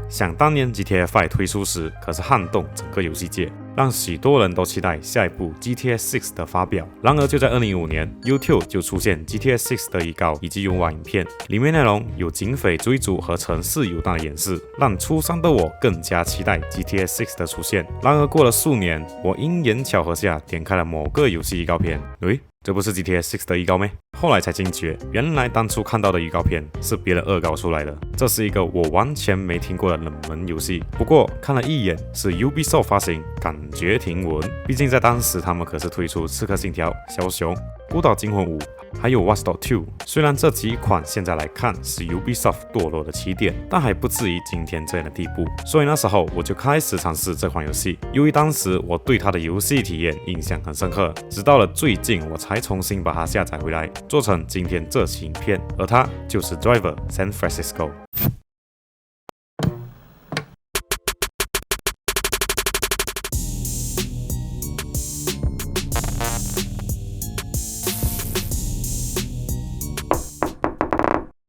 想当年 GTA 5 推出时，可是撼动整个游戏界，让许多人都期待下一部 GTA 6的发表。然而就在2015年 ，YouTube 就出现 GTA 6的预告以及游玩影片，里面内容有警匪追逐和城市游荡的演示，让初三的我更加期待 GTA 6的出现。然而过了数年，我因缘巧合下点开了某个游戏预告片，这不是 GTA 6的预告咩？后来才惊觉，原来当初看到的预告片是别人恶搞出来的。这是一个我完全没听过的冷门游戏，不过看了一眼是 Ubisoft 发行，感觉挺稳。毕竟在当时他们可是推出《刺客信条》、枭雄、孤岛惊魂5，还有 Watch Dogs 2。虽然这几款现在来看是 Ubisoft 堕落的起点，但还不至于今天这样的地步。所以那时候我就开始尝试这款游戏，由于当时我对它的游戏体验印象很深刻，直到了最近我才重新把它下载回来，做成今天这期影片。而它就是 Driver San Francisco。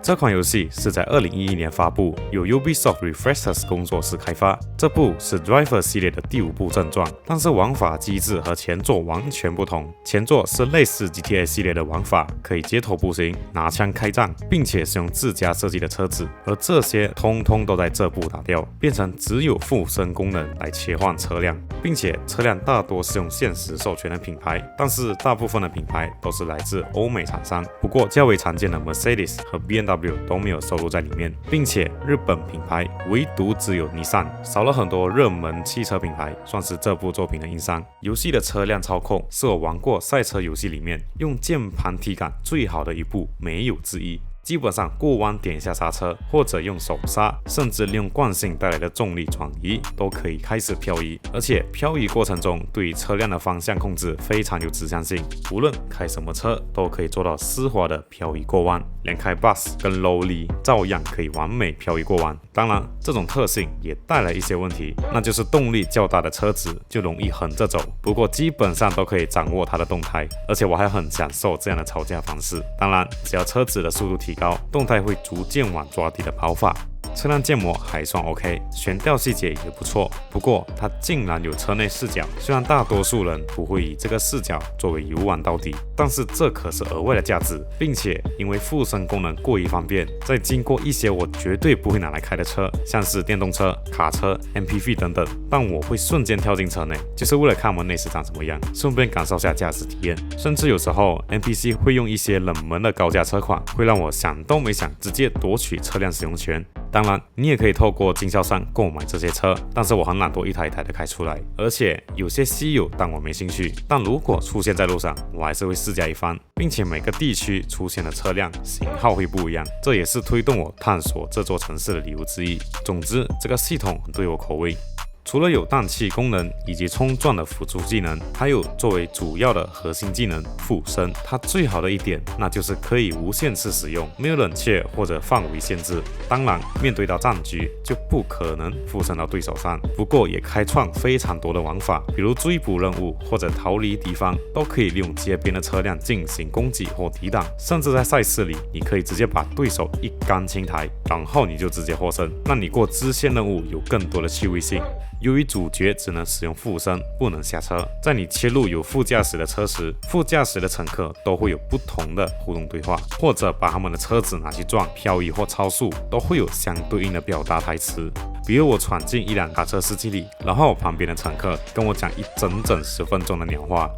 这款游戏是在2011年发布，由 Ubisoft Reflexes 工作室开发。这部是 Driver 系列的第5部正传，但是玩法机制和前作完全不同。前作是类似 GTA 系列的玩法，可以街头步行、拿枪开战，并且是用自家设计的车子，而这些通通都在这部打掉，变成只有附身功能来切换车辆，并且车辆大多是用现实授权的品牌，但是大部分的品牌都是来自欧美厂商。不过较为常见的 Mercedes 和 BMW都没有收录在里面，并且日本品牌唯独只有 Nissan， 少了很多热门汽车品牌，算是这部作品的硬伤。游戏的车辆操控是我玩过赛车游戏里面用键盘体感最好的一部，没有之一。基本上过弯点一下刹车，或者用手刹，甚至利用惯性带来的重力转移，都可以开始漂移。而且漂移过程中，对于车辆的方向控制非常有指向性，无论开什么车都可以做到丝滑的漂移过弯，连开 bus 跟 lowly 照样可以完美漂移过弯。当然，这种特性也带来一些问题，那就是动力较大的车子就容易横着走。不过基本上都可以掌握它的动态，而且我还很享受这样的吵架方式。当然，只要车子的速度提高，动态会逐渐往抓地的跑法。车辆建模还算 OK， 悬吊细节也不错，不过它竟然有车内视角。虽然大多数人不会以这个视角作为游玩到底，但是这可是额外的价值，并且因为附身功能过于方便，在经过一些我绝对不会拿来开的车，像是电动车、卡车、MPV 等等，但我会瞬间跳进车内，就是为了看完内饰长什么样，顺便感受下驾驶体验。甚至有时候 NPC 会用一些冷门的高价车款，会让我想都没想直接夺取车辆使用权。当然，你也可以透过经销商购买这些车，但是我很懒惰一台一台的开出来，而且有些稀有，但我没兴趣。但如果出现在路上，我还是会试驾一番，并且每个地区出现的车辆型号会不一样，这也是推动我探索这座城市的理由之一。总之，这个系统很对我口味。除了有氮气功能以及冲撞的辅助技能，还有作为主要的核心技能附身。它最好的一点，那就是可以无限次使用，没有冷却或者范围限制。当然，面对到战局就不可能附身到对手上，不过也开创非常多的玩法，比如追捕任务或者逃离敌方，都可以利用街边的车辆进行攻击或抵挡。甚至在赛事里，你可以直接把对手一杆清台，然后你就直接获胜，让你过支线任务有更多的趣味性。由于主角只能使用附身，不能下车，在你切入有副驾驶的车时，副驾驶的乘客都会有不同的互动对话，或者把他们的车子拿去撞、漂移或超速，都会有相对应的表达台词。比如我闯进一辆卡车司机里，然后旁边的乘客跟我讲一整整10分钟的鸟话。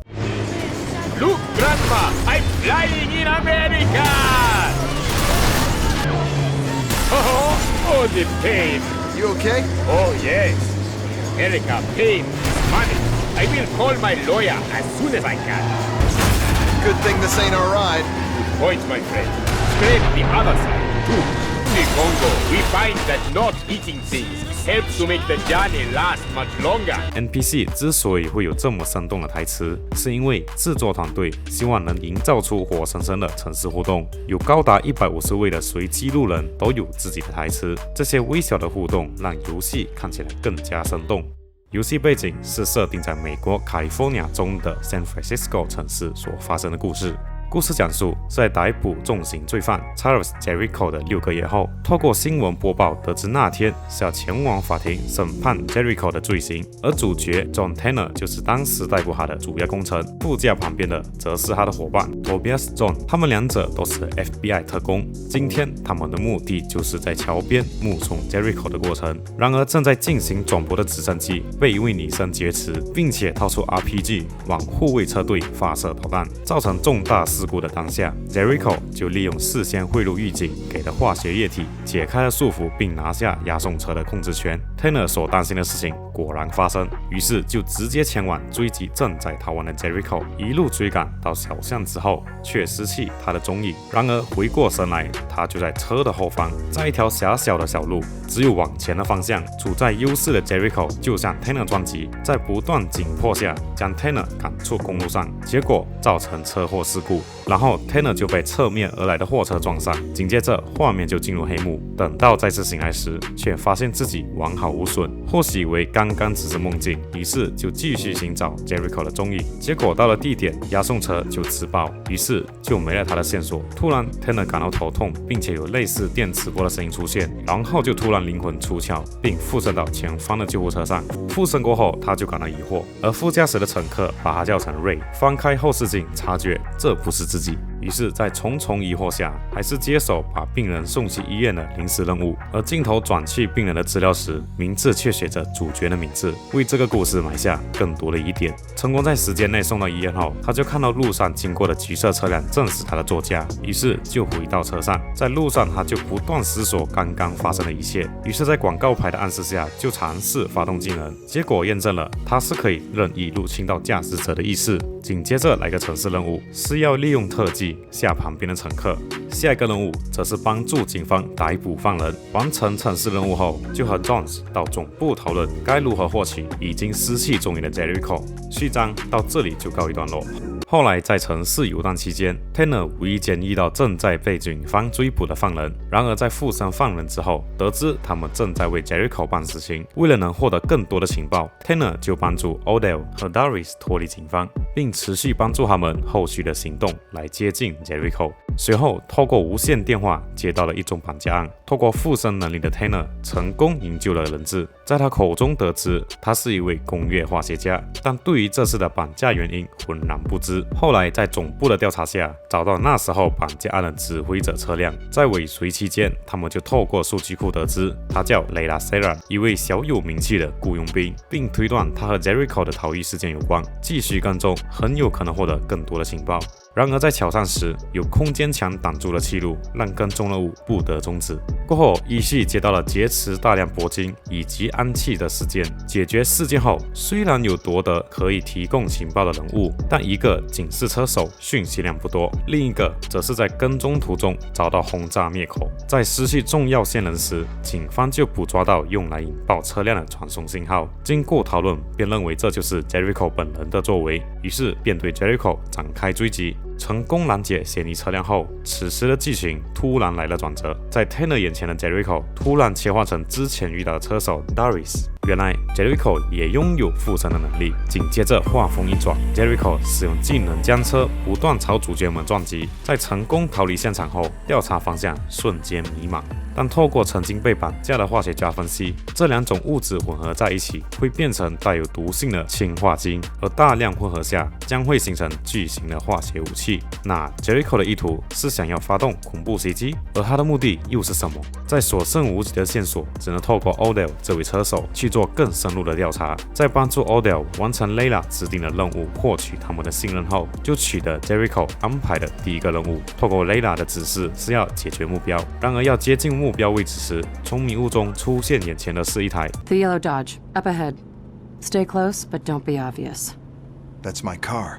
Look, Grandma, I'm flying in America! Oh, the pain. You okay? Oh, yes. America, pain, money. I will call my lawyer as soon as I can. Good thing this ain't our ride. Good point, my friend. Scrape the other side, too. In the Congo, we find that not eating things helps to make the journey last much longer. NPC 之所以会有这么生动的台词，是因为制作团队希望能营造出活生生的城市互动，有高达150位的随机路人都有自己的台词，这些微小的互动让游戏看起来更加生动。游戏背景是设定在美国卡利福尼亚州的 San Francisco 城市所发生的故事。故事讲述是在逮捕重刑罪犯 Charles Jericho 的6个月后，透过新闻播报得知那天是要前往法庭审判 Jericho 的罪行，而主角 John Tanner 就是当时逮捕他的主要功臣。副驾旁边的则是他的伙伴 Tobias John， 他们两者都是 FBI 特工。今天他们的目的就是在桥边目送 Jericho 的过程。然而正在进行转播的直升机被一位女生劫持，并且掏出 RPG 往护卫车队发射导弹，造成重大事故的当下 ，Jericho 就利用事先贿赂狱警给的化学液体解开了束缚，并拿下押送车的控制权。Tanner 所担心的事情果然发生，于是就直接前往追击正在逃亡的 Jericho， 一路追赶到小巷之后，却失去他的踪影。然而回过神来，他就在车的后方，在一条狭小的小路，只有往前的方向。处在优势的 Jericho 就向 Tanner 撞击，在不断紧迫下将 Tanner 赶出公路上，结果造成车祸事故。然后 Tanner 就被侧面而来的货车撞上，紧接着画面就进入黑幕。等到再次醒来时，却发现自己完好无损，或许以为刚刚只是梦境，于是就继续寻找 Jericho 的踪影。结果到了地点，押送车就自爆，于是就没了他的线索。突然 Tanner 感到头痛，并且有类似电磁波的声音出现，然后就突然灵魂出窍，并附身到前方的救护车上。附身过后，他就感到疑惑，而副驾驶的乘客把他叫成 Ray， 翻开后视镜，察觉这不是自己。于是，在重重疑惑下，还是接手把病人送去医院的临时任务。而镜头转去病人的资料时，名字却写着主角的名字，为这个故事埋下更多的疑点。成功在时间内送到医院后，他就看到路上经过的橘色车辆正是他的座驾，于是就回到车上。在路上，他就不断思索刚刚发生的一切。于是，在广告牌的暗示下，就尝试发动技能，结果验证了他是可以任意入侵到驾驶者的意识。紧接着来个城市任务，是要利用特技吓旁边的乘客。下一个任务则是帮助警方逮捕犯人。完成城市任务后，就和 Jones 到总部讨论该如何获取已经失去踪影的 Jericho。序章到这里就告一段落。后来在城市游荡期间 ，Tanner 无意间遇到正在被警方追捕的犯人。然而在附身犯人之后，得知他们正在为 Jericho 办事情。为了能获得更多的情报 ，Tanner 就帮助 Odell 和 Darius 脱离警方，并持续帮助他们后续的行动来接近 Jericho。随后，透过无线电话接到了一宗绑架案。透过附身能力的 Tanner 成功营救了人质，在他口中得知他是一位工业化学家，但对于这次的绑架原因浑然不知。后来在总部的调查下，找到那时候绑架案的指挥者车辆。在尾随期间，他们就透过数据库得知他叫 Layla Sarah， 一位小有名气的雇佣兵，并推断他和 Jericho 的逃逸事件有关。继续跟踪，很有可能获得更多的情报。然而在桥上时，有空间墙挡住了气路，让跟踪任务不得终止。过后，依序接到了劫持大量铂金以及氨气的事件。解决事件后，虽然有夺得可以提供情报的人物，但一个仅是车手，讯息量不多；另一个则是在跟踪途中遭到轰炸灭口。在失去重要线人时，警方就捕捉到用来引爆车辆的传送信号。经过讨论，便认为这就是 Jericho 本人的作为，于是便对 Jericho 展开追击。成功拦截嫌疑车辆后，此时的剧情突然来了转折，在 Tanner 眼前的 Jericho 突然切换成之前遇到的车手 Darius。原来 Jericho 也拥有附身的能力。紧接着画风一转 ，Jericho 使用技能将车不断朝主角们撞击。在成功逃离现场后，调查方向瞬间迷茫。但透过曾经被绑架的化学家分析，这两种物质混合在一起会变成带有毒性的氰化金，而大量混合下将会形成巨型的化学武器。那 Jericho 的意图是想要发动恐怖袭击，而他的目的又是什么？在所剩无几的线索，只能透过 Odell 这位车手去做更深入的调查。在帮助 Odell 完成 Layla 指定的任务，获取他们的信任后，就取得 Jericho 安排的第一个任务。透过 Layla 的指示是要解决目标，然而要接近目标位置时，从迷雾中出现眼前的是一台 The yellow Dodge, up ahead. Stay close, but don't be obvious. That's my car.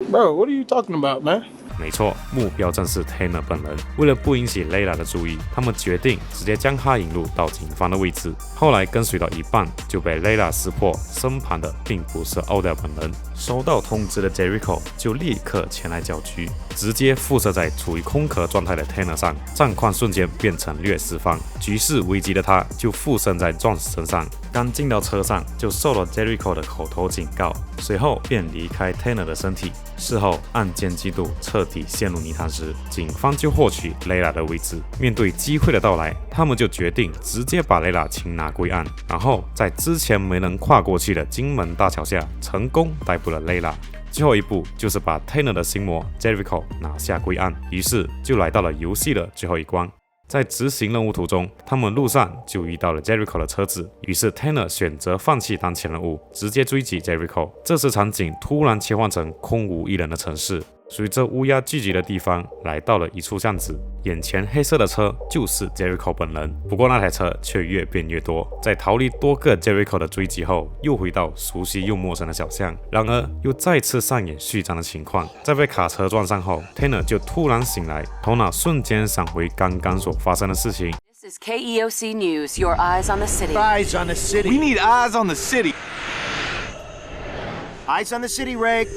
Bro, what are you talking about, man? 没错，目标正是 Tanner 本人。为了不引起 Layla 的注意，他们决定直接将他引入到警方的位置。后来跟随到一半，就被 Layla识破，身旁的并不是 Odell 本人，收到通知的 Jericho 就立刻前来搅局，直接附射在处于空壳状态的 Tanner 上，战况瞬间变成劣势方。局势危机的他就附身在 Jones 身上，刚进到车上就受了 Jericho 的口头警告，随后便离开 Tanner 的身体。事后案件进度彻底陷入泥潭时，警方就获取 Layla 的位置。面对机会的到来，他们就决定直接把 Layla 擒拿归案，然后在之前没能跨过去的金门大桥下成功逮捕了 Layla。最后一步就是把 Tanner 的心魔 Jericho 拿下归案，于是就来到了游戏的最后一关。在执行任务途中，他们路上就遇到了 Jericho 的车子，于是 Tanner 选择放弃当前任务，直接追击 Jericho。这时场景突然切换成空无一人的城市，随着乌鸦聚集的地方来到了一处巷子，眼前黑色的车就是 Jericho 本人，不过那台车却越变越多。在逃离多个 Jericho 的追击后，又回到熟悉又陌生的小巷，然而又再次上演续章的情况。在被卡车撞上后， Tanner 就突然醒来，头脑瞬间闪回刚刚所发生的事情。 This is KEOC News, your eyes on the city. Eyes on the city. We need eyes on the city. Eyes on the city, Ray.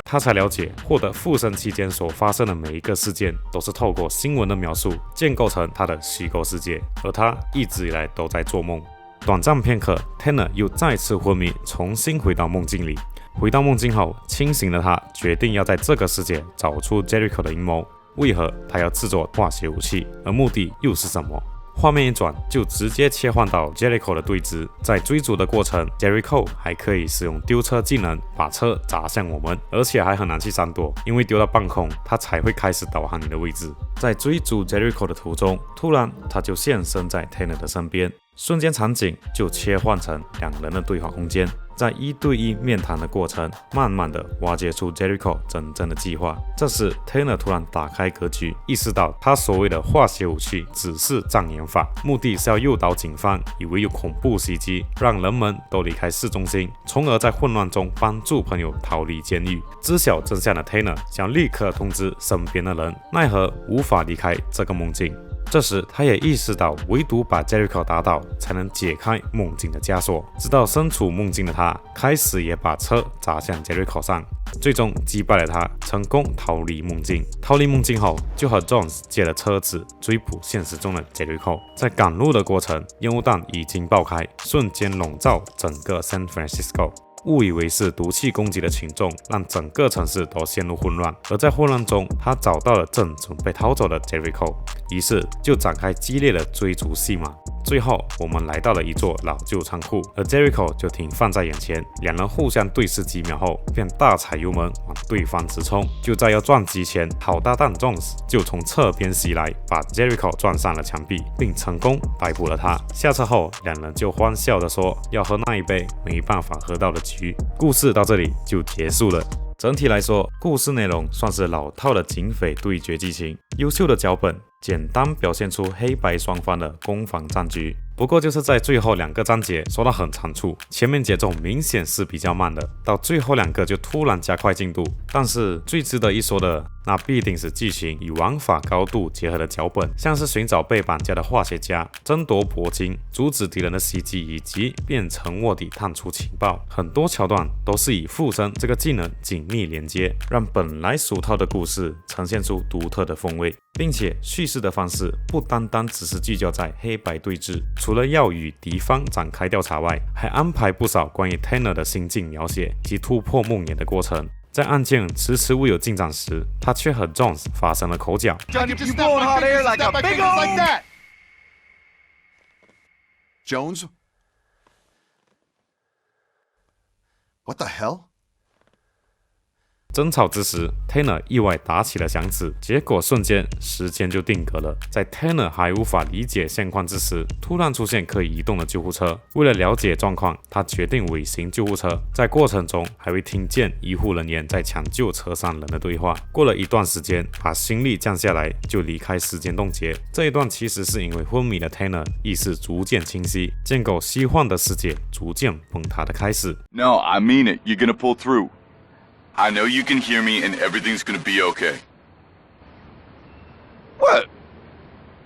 他才了解，获得附身期间所发生的每一个事件，都是透过新闻的描述建构成他的虚构世界，而他一直以来都在做梦。短暂片刻 ，Tanner 又再次昏迷，重新回到梦境里。回到梦境后，清醒的他决定要在这个世界找出 Jericho 的阴谋。为何他要制作化学武器，而目的又是什么？画面一转，就直接切换到 Jericho 的对峙。在追逐的过程 ，Jericho 还可以使用丢车技能把车砸向我们，而且还很难去闪躲，因为丢到半空，他才会开始导航你的位置。在追逐 Jericho 的途中，突然他就现身在 Tanner 的身边，瞬间场景就切换成两人的对话空间。在1对1面谈的过程，慢慢的挖掘出 Jericho 真正的计划。这时 Tanner 突然打开格局，意识到他所谓的化学武器只是障眼法，目的是要诱导警方以为有恐怖袭击，让人们都离开市中心，从而在混乱中帮助朋友逃离监狱。知晓真相的 Tanner 想立刻通知身边的人，奈何无法离开这个梦境。这时，他也意识到，唯独把 Jericho 打倒，才能解开梦境的枷锁。直到身处梦境的他，开始也把车砸向 Jericho 上，最终击败了他，成功逃离梦境。逃离梦境后，就和 Jones 借了车子追捕现实中的 Jericho。在赶路的过程，烟雾弹已经爆开，瞬间笼罩整个 San Francisco。误以为是毒气攻击的群众，让整个城市都陷入混乱。而在混乱中，他找到了正准备逃走的 Jericho， 于是就展开激烈的追逐戏码。最后，我们来到了一座老旧仓库，而 Jericho 就停放在眼前。两人互相对视几秒后，便大踩油门往对方直冲。就在要撞击前，好搭档 Jones 就从侧边袭来，把 Jericho 撞上了墙壁，并成功逮捕了他。下车后，两人就欢笑地说要喝那一杯没办法喝到的局。故事到这里就结束了。整体来说，故事内容算是老套的警匪对决剧情，优秀的脚本，简单表现出黑白双方的攻防战局。不过就是在最后2个章节说到很仓促，前面节奏明显是比较慢的，到最后2个就突然加快进度。但是最值得一说的，那必定是剧情与玩法高度结合的脚本，像是寻找被绑架的化学家、争夺铂金、阻止敌人的袭击，以及变成卧底探出情报。很多桥段都是以附身这个技能紧密连接，让本来俗套的故事呈现出独特的风味，并且叙事的方式不单单只是聚焦在黑白对峙，除了要与敌方展开调查外，还安排不少关于 Tanner 的心境描写及突破梦魇的过程。在案件迟迟未有进展时，他却和 Jones 发生了口角。Jones? What the hell? 争吵之时 ，Tanner 意外打起了响指，结果瞬间时间就定格了。在 Tanner 还无法理解现况之时，突然出现可以移动的救护车。为了了解状况，他决定尾行救护车，在过程中还会听见医护人员在抢救车上人的对话。过了一段时间，把心力降下来，就离开时间冻结。这一段其实是因为昏迷的 Tanner 意识逐渐清晰，建构虚幻的世界逐渐崩塌的开始。No, I mean it. You're gonna pull through. I know you can hear me and everything's gonna be okay. What?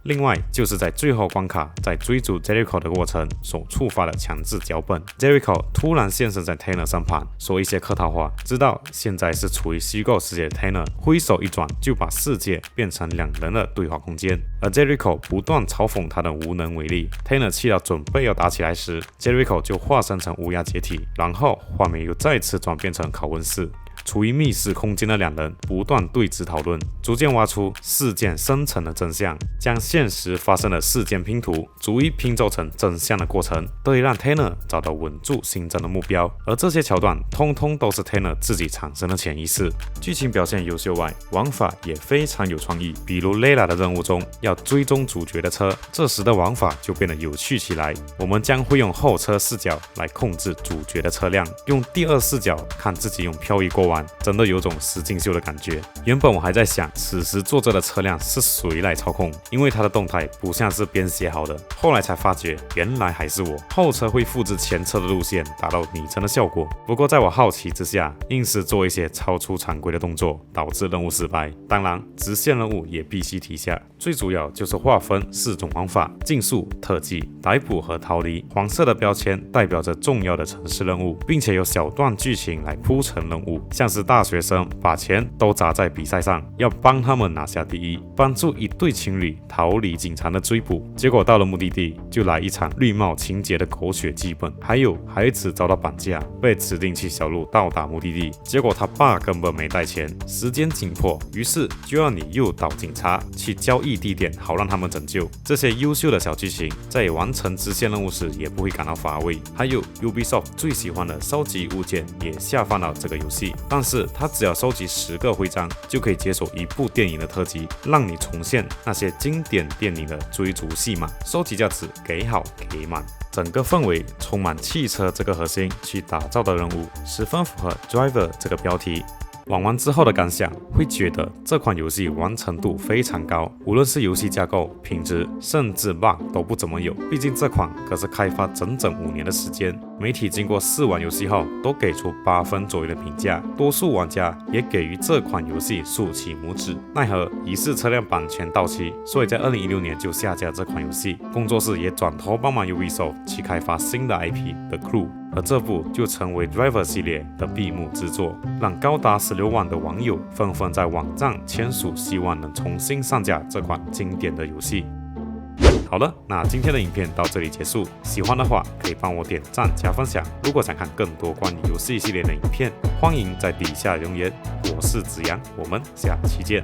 另外就是在最后关卡，在追逐 Jericho 的过程所触发的强制脚本。Jericho 突然现身在 Tanner 身旁，说一些客套话，知道现在是处于虚构世界的 Tanner 挥手一转就把世界变成两人的对话空间，而 Jericho 不断嘲讽他的无能为力。Tanner 气到准备要打起来时， Jericho 就化身成乌鸦解体，然后画面又再次转变成拷问室。处于密室空间的两人不断对峙讨论，逐渐挖出事件深层的真相，将现实发生的事件拼图逐一拼凑成真相的过程，得以让 Tanner 找到稳住心争的目标。而这些桥段通通都是 Tanner 自己产生的潜意识。剧情表现优秀外，玩法也非常有创意，比如 Layla 的任务中要追踪主角的车，这时的玩法就变得有趣起来。我们将会用后车视角来控制主角的车辆，用第二视角看自己用漂移过弯，真的有种实境秀的感觉。原本我还在想，此时坐着的车辆是谁来操控，因为它的动态不像是编写好的。后来才发觉，原来还是我。后车会复制前车的路线，达到拟真的效果。不过在我好奇之下，硬是做一些超出常规的动作，导致任务失败。当然，支线任务也必须提下，最主要就是划分4种玩法：竞速、特技、逮捕和逃离。黄色的标签代表着重要的城市任务，并且有小段剧情来铺陈任务，像是大学生把钱都砸在比赛上，要帮他们拿下第一，帮助一对情侣逃离警察的追捕。结果到了目的地，就来一场绿帽情节的狗血剧本。还有孩子遭到绑架，被指定去小路到达目的地，结果他爸根本没带钱，时间紧迫，于是就要你诱导警察去交易地点，好让他们拯救。这些优秀的小剧情，在完成支线任务时也不会感到乏味。还有 Ubisoft 最喜欢的收集物件也下放到这个游戏，但是它只要收集10个徽章，就可以解锁一部电影的特辑，让你重现那些经典电影的追逐戏码。收集价值给好给满，整个氛围充满汽车这个核心去打造的任务，十分符合 Driver 这个标题。玩完之后的感想，会觉得这款游戏完成度非常高，无论是游戏架构、品质，甚至 bug 都不怎么有。毕竟这款可是开发整整5年的时间，媒体经过试玩游戏后都给出8分左右的评价，多数玩家也给予这款游戏竖起拇指。奈何疑似车辆版权到期，所以在2016年就下架这款游戏，工作室也转头帮忙 Ubisoft 去开发新的 IP The Crew。而这部就成为 Driver 系列的闭幕之作，让高达16万的网友纷纷在网站签署，希望能重新上架这款经典的游戏。好了，那今天的影片到这里结束，喜欢的话可以帮我点赞加分享。如果想看更多关于游戏系列的影片，欢迎在底下留言。我是子阳，我们下期见。